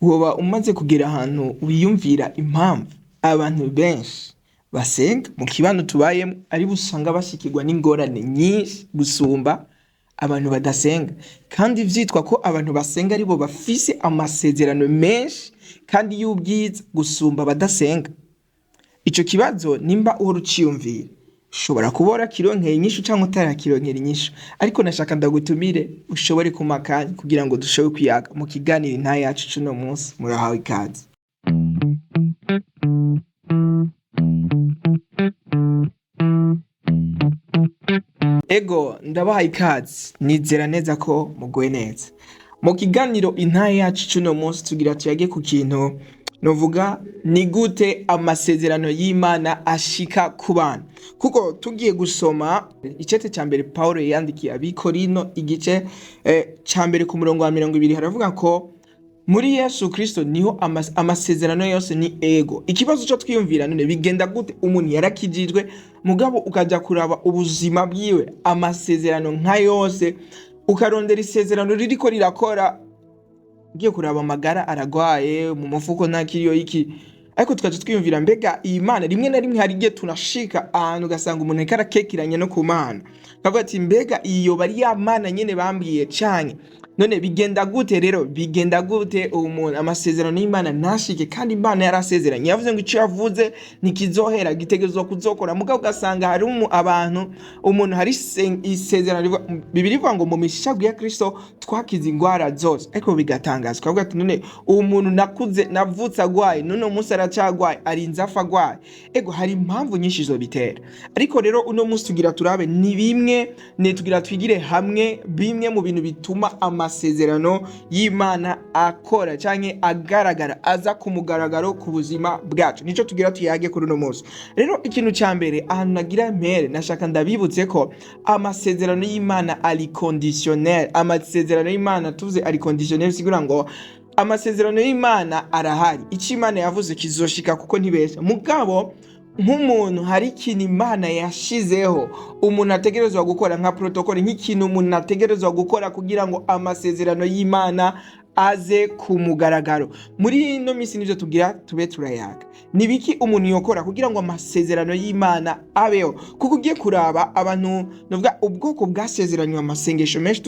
woba umaze kugera ahantu wiyumvira impamvu abantu benshi basenga mu kibano tubayemo ari busanga bashikirwa n'ingorane nyinshi gusumba abantu badasenga, kandi vyitwa ko abantu basenga aribo bafise amasezerano menshi kandi y'ubwiza gusumba badasenga. Ico kibazo nimba uhora uciyumvira ushobora kubora kironkera inyishu canke utarakironkera inyishu, ariko nashaka ndagutumire ushobore kumakanya kugira ngo dushobore kwiyaga mu kiganiro Intahe yacu cuno munsi. Murahawe ikaze. Ego ndabahaye ikaze, nizera neza ko mugoye neza. Mu kiganiro Intahe yacu cuno munsi tugira tuyage ku kintu novuga ni gute amasezerano y'Imana ashika ku bana. Kuko tugiye gusoma icete ca mbere Paulo yandikiye abikorino igice ca mbere ku murongo wa 20 haravuga ko muri Yesu Kristo niho amasezerano yose ni ego. Ikibazo cyo twiyumvira none bigenda gute umuntu yarakijijwe mugabo ukaja kuraba ubuzima bwiwe amasezerano nka yose ukarondera isezerano ririko rirakora, ugiye kuraba amagara aragwaye mu mufuko nta kiriyo iki, ariko tukaje twiyumvira mbega iyi Mana rimwe na rimwe hari igihe tunashika ahantu ugasanga umuntu ariko arakekiranye no ku Mana kavuga ati mbega iyo bari ya Mana nyene bambwiye canke none bigenda gute? Rero bigenda gute umuntu amasezerano y'Imana ntashike kandi Imana yarasezeranye, yavuze ngo ico yavuze nikizohera gitegerezwa kuzokora, mugabo ugasanga hari umuntu hari isezerano Bibiri ivuga ngo mu mishago ya Kristo twakize ingwara zose, ariko bigatangazwa kavuga ati none uwo muntu navutse agwaye none umunsi aracagwaye arinze afa agwaye. Ego hari impamvu nyinshi zo bitera, ariko rero uno munsi tugira turabe ni bimwe tugira twigire hamwe bimwe mu bintu bituma amasezerano y'Imana akora canke agaragara aza ku mugaragaro ku buzima bwacu, nico tugira tuyage kuri uno munsi. Rero ikintu ca mbere ahantu nagira mpere nashaka ndabibutse ko amasezerano y'Imana ari conditionnel. Amasezerano y'Imana tuvuze ari conditionnel sigura ngo amasezerano y'Imana arahari, ico Imana yavuze kizoshika kuko ntibesha, mugabo nk'umuntu hari ikintu Imana yashizeho umuntu ategerezwa gukora nka protocole, nk'ikintu umuntu ategerezwa gukora kugira ngo amasezerano y'Imana aze ku mugaragaro. Muri ino minsi nivyo tugira tube turayaga nibiki umuntu yokora kugira ngo amasezerano y'Imana abeho, kuko ugiye kuraba abantu novuga ubwoko bwasezeranywe amasengesho menshi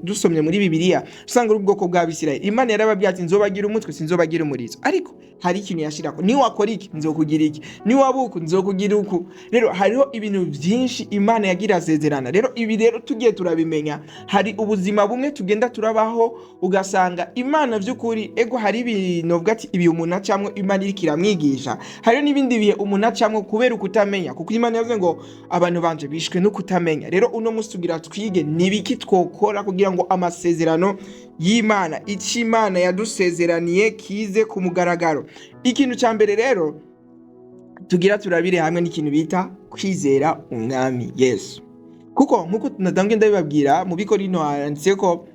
dusomye muri Bibiliya usanga uri ubwoko bw'Abisirayeli. Imana yarababwiye ati nzobagira umutwe sinzobagira umurizo, ariko hari ikintu yashirako ni wakora iki nzokugira iki, ni wabuku nzokugira uku. Rero hariho ibintu byinshi Imana yagira asezerana. Rero ibi rero tugiye turabimenya, hari ubuzima bumwe tugenda turabaho ugasanga Imana vy'ukuri ego hari ibintu novuga ati ibi umuntu acamwe Imana iriko iramwigisha, hari n'ibindi bihe umuntu acamwe kubera ukutamenya, kuko Imana yavuze ngo abantu banje bishwe no kutamenya. Rero uno munsi tugira twige nibiki twokora kugira ngo amasezerano y'Imana ico Imana yadusezeraniye kize ku mugaragaro. Ikintu ca mbere rero tugira turabire hamwe n'ikintu bita kwizera umwami Yesu, kuko nkuko nadange ndabibabwira mu bikorino handitse ko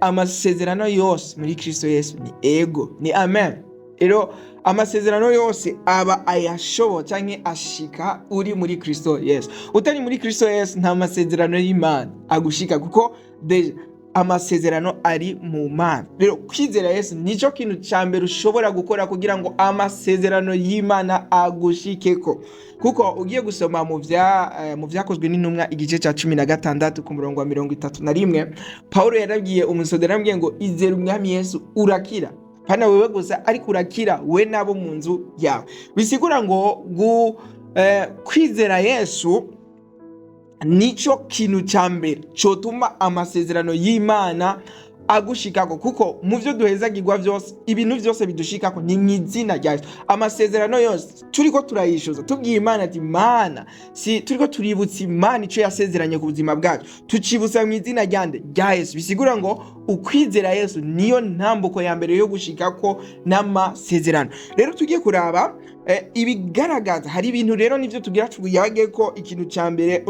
amasezerano yose muri Kristo Yesu ni ego, ni amen. Rero amasezerano yose aba ayashobo canke ashika uri muri Kristo Yesu. Utari muri Kristo Yesu nta masezerano y'Imana agushika, kuko deja amasezerano ari mu Mana. Rero kwizera Yesu nico kintu ca mbere ushobora gukora kugira ngo amasezerano y'Imana agushikeko, kuko ugiye gusoma mu vyakozwe n'intumwa igice ca 16 ku murongo wa 31 Paulo yarabwiye umusodera yarabwiye ngo izera umwami Yesu urakira, pana wewe gusa ariko urakira we nabo mu nzu yawe. Bisigura ngo kwizera Yesu nico kintu ca mbere cotuma amasezerano y'Imana agushikako, kuko mu vyo duhezagirwa vyose ibintu vyose bidushikako ni mw'izina rya Yesu. Amasezerano yose turiko turayishuza tubwiye Imana ati Mana si turiko tuributsa Imana ico yasezeranye ku buzima bwacu, tucibutsa mw'izina rya Yesu. Bisigura ngo ukwizera Yesu niyo ntambuko ya mbere yo gushikako n'amasezerano. Rero tugiye kuraba ibigaragaza hari ibintu rero nivyo tugira tugiyage ko ikintu ca mbere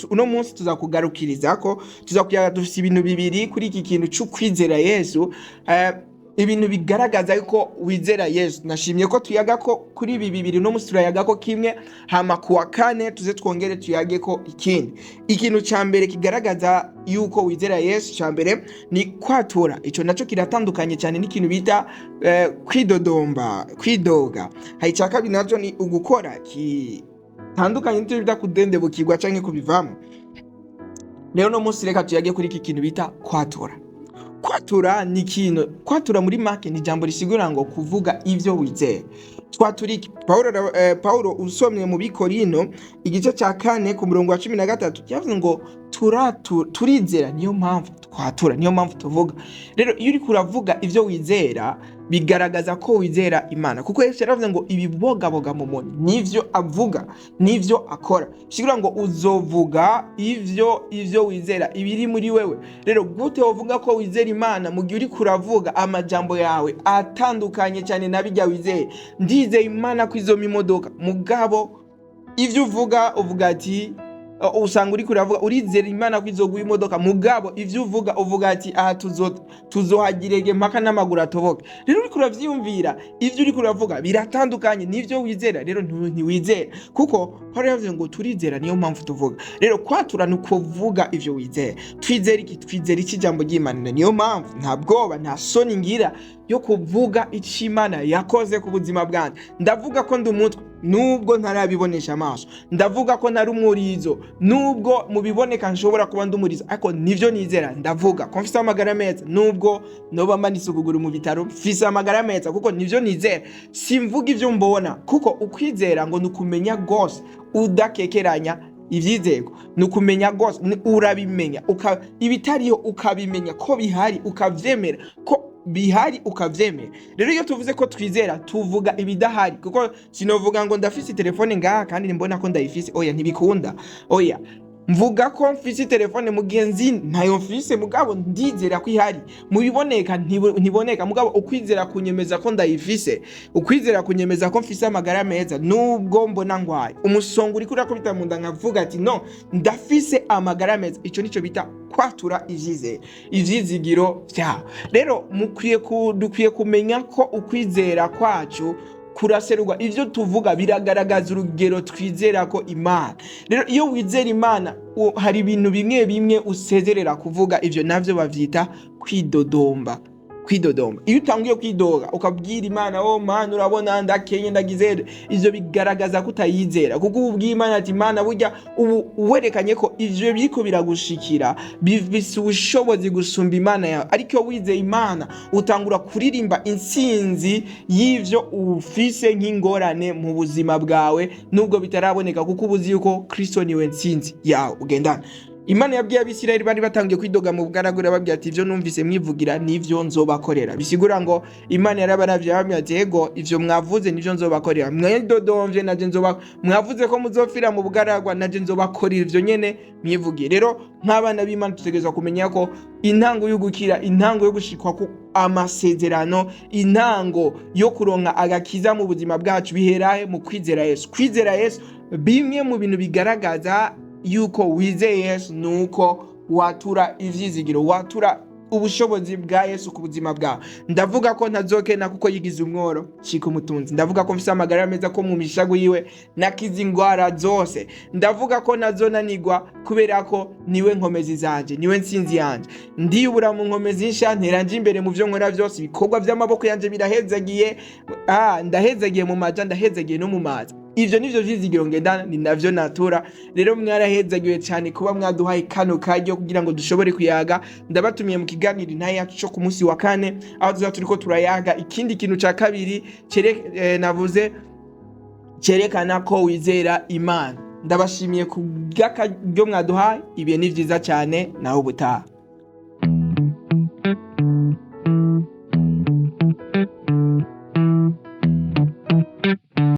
uno munsi tuzakugarukirizako tuzakuyaga dufise ibintu bibiri kuri iki kintu cyo kwizera Yesu. ibintu bigaragaza yuko wizera Yesu. Nashimye ko tuyaga ko kuri ibi bibiri no musi turayaga ko kimwe, hama kuwa kane tuze twongere tuyage ko ikindi. Ikintu ca mbere kigaragaza yuko wizera Yesu ca mbere ni kwatura. Ico naco kiratandukanye cyane n'ikintu bita kwidoga. Hari ca kabiri naco ni ugukora kitandukanye n'icyo bita kudendebukirwa canke kubivamo. Rero no musi reka tuyage kuri iki kintu bita kwatura. Kwatura ni ikintu, kwatura muri make ni ijambo risigura ngo kuvuga ivyo wizeye. Twaturiki Paulo usomye mu Bikorino igice ca 4 ku murongo wa 13 yavuze ngo turizera, niyo mpamvu twatura, niyo mpamvu tuvuga. Rero iyo uri kuravuga ivyo wizera bigaragaza ko wizera Imana, kuko Yesu yaravuze ngo ibibogaboga mu muntu nivyo avuga, nivyo akora. Sigura ngo uzovuga ivyo wizera ibiri muri wewe. Rero gute wovuga ko wizera Imana mu gihe uri kuravuga amajambo yawe atandukanye cyane nabijya wizeye? Ndizeye Imana ko izoma imodoka, mugabo ivyo uvuga ati usanga uri kuravuga urizera Imana ko izoguha imodoka, mugabo ivyo uvuga ati aha tuzohagirege mpaka n'amaguru atoboke. Rero uri kuravyumvira ivyo uri kuravuga biratandukanye n'ivyo wizera. Rero ntiwizera, kuko Paulo yavuze ngo turizera, niyo mpamvu tuvuga. Rero kwatura ni kuvuga ivyo wizera. Twizera iki jambo ry'Imana, niyo mpamvu nta bwoba nta soni ngira yo kuvuga ico Imana yakoze ku buzima bwanjye. Ndavuga ko ndi umutwe nubwo ntarabibonesha amaso, ndavuga ko nari umurizo nubwo mubiboneka nshobora kuba ndumurizo, ariko nivyo nizera. Ndavuga ko mfise amagara meza nubwo noba manise ukuguru mu bitaro, mfise amagara meza kuko nivyo nizera. Simvuga ivyo mbona, kuko ukwizera ngo nukumenya gose udakekeranya ivyizego, nukumenya gose, urabimenya ibitariyo ukabimenya ko bihari, ukavyemera ko bihari ukavyemera. Rero iyo tuvuze ko twizera tuvuga ibidahari, kuko sinovuga ngo ndafise telefone ngaha kandi mbona ko ndayifise. Oya, ntibikunda. Oya, mvuga ko mfise telefone mugenzi ntayo mfise, mugabo ndizera ko ihari. Mubiboneka ntiboneka, mugabo ukwizera kunyemeza ko ndayifise, ukwizera kunyemeza ko mfise amagara meza nubwo mbona ngwaye. Umusongo uri kuri akubita mu nda nkavuga ati no, ndafise amagara meza. Ico nico bita kwatura ivyizigiro vyawe. Rero dukwiye kumenya ko ukwizera kwacu kuraserurwa, ivyo tuvuga biragaragaza urugero twizera ko Imana. Rero iyo wizera Imana hari ibintu bimwe usezerera kuvuga, ivyo navyo bavyita kwidodomba. Iyo utangiye kwidoga ukabwira Imana, oh Mana urabona ndakenye ndagizere, ivyo bigaragaza ko utayizera, kuko ubwiye Imana ati Imana burya uwerekanye ko ivyo biriko biragushikira bifise ubushobozi gusumba Imana yawe. Ariko wizeye Imana utangura kuririmba intsinzi y'ivyo ufise nk'ingorane mu buzima bwawe nubwo bitaraboneka, kuko ubuzi yuko Kristo niwe ntsinzi yawe ugendana. Imana yabwiye Abisirayeli bari batangiye kwidoga mu bugaragura, babwiye ati ivyo numvise mwivugira nivyo nzobakorera. Bisigura ngo Imana yarabaravye bamwe ati ego ivyo mwavuze nivyo nzobakorera. Mwidodomvye naje mwavuze ko muzofira mu bugaragwa, naje nzobakorera ivyo nyene mwivugiye. Rero nk'abana b'Imana tutegerezwa kumenya ko intango yo gukira, intango yo gushikwa ku amasezerano, intango yo kuronka agakiza mu buzima bwacu biherahe mu kwizera Yesu. Kwizera Yesu, bimwe mu bintu bigaragaza yuko wizeye Yesu nuko watura ivyizigiro, watura ubushobozi bwa Yesu ku buzima bwawe. Ndavuga ko ntazokena kuko yigize umworo shika umutunzi. Ndavuga ko mfise amagara meza ko mu mishago yiwe nakize ingwara zose. Ndavuga ko nazonanirwa kubera ko niwe nkomezi zanje, niwe ntsinzi yanje. Ndiyubura mu nkomezi nsha, nteranje imbere mu vyo nkora vyose, ibikorwa vy'amaboko yanje birahezagiye. Ndahezagiye mu maja, ndahezagiye no mu mazi. Ivyo nivyo vyizigiro ngendana, ni navyo natura. Rero mwarahezagiwe cyane kuba mwaduhaye kano karyo kugira ngo dushobore kuyaga. Ndabatumiye mu kiganiro Intahe Yacu cyo ku munsi wa 4, aho tuza turiko turayaga ikindi kintu ca kabiri navuze cerekana ko wizera Imana. Ndabashimiye ku bw'akaryo mwaduhaye, ibihe ni vyiza cyane, naho ubutaha.